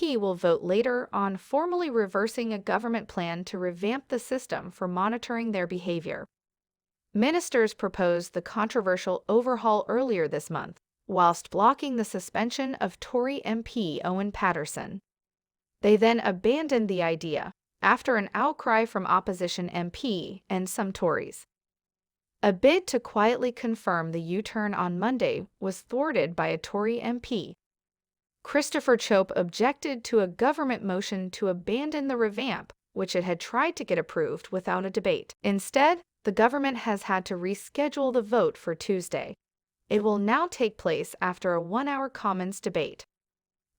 MP will vote later on formally reversing a government plan to revamp the system for monitoring their behavior. Ministers proposed the controversial overhaul earlier this month, whilst blocking the suspension of Tory MP Owen Paterson. They then abandoned the idea, after an outcry from opposition MP and some Tories. A bid to quietly confirm the U-turn on Monday was thwarted by a Tory MP. Christopher Chope objected to a government motion to abandon the revamp, which it had tried to get approved without a debate. Instead, the government has had to reschedule the vote for Tuesday. It will now take place after a one-hour Commons debate.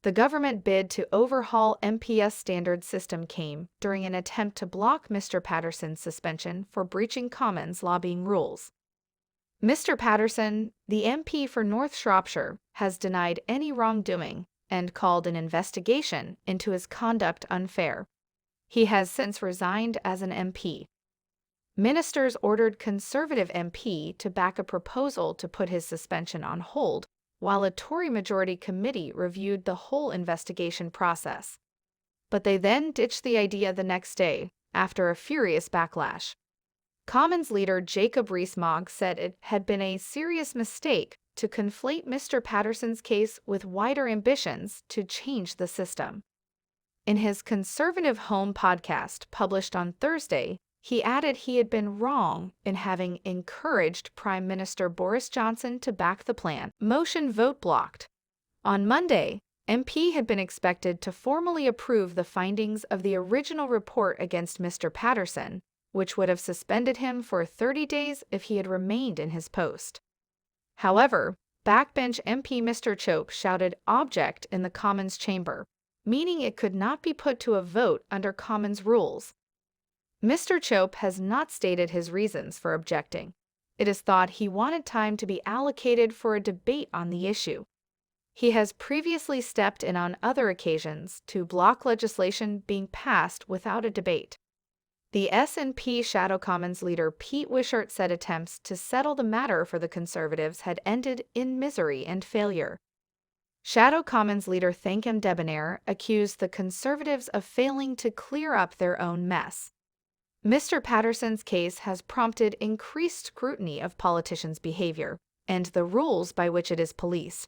The government bid to overhaul MP's standard system came during an attempt to block Mr. Paterson's suspension for breaching Commons lobbying rules. Mr. Paterson, the MP for North Shropshire, has denied any wrongdoing and called an investigation into his conduct unfair. He has since resigned as an MP. Ministers ordered Conservative MP to back a proposal to put his suspension on hold, while a Tory majority committee reviewed the whole investigation process. But they then ditched the idea the next day, after a furious backlash. Commons leader Jacob Rees-Mogg said it had been a serious mistake to conflate Mr. Paterson's case with wider ambitions to change the system. In his Conservative Home podcast published on Thursday, he added he had been wrong in having encouraged Prime Minister Boris Johnson to back the plan. Motion vote blocked. On Monday, MP had been expected to formally approve the findings of the original report against Mr. Paterson, which would have suspended him for 30 days if he had remained in his post. However, backbench MP Mr. Chope shouted "object" in the Commons chamber, meaning it could not be put to a vote under Commons rules. Mr. Chope has not stated his reasons for objecting. It is thought he wanted time to be allocated for a debate on the issue. He has previously stepped in on other occasions to block legislation being passed without a debate. The SNP Shadow Commons leader Pete Wishart said attempts to settle the matter for the Conservatives had ended in misery and failure. Shadow Commons leader Thankum Debonair accused the Conservatives of failing to clear up their own mess. Mr. Paterson's case has prompted increased scrutiny of politicians' behavior and the rules by which it is policed.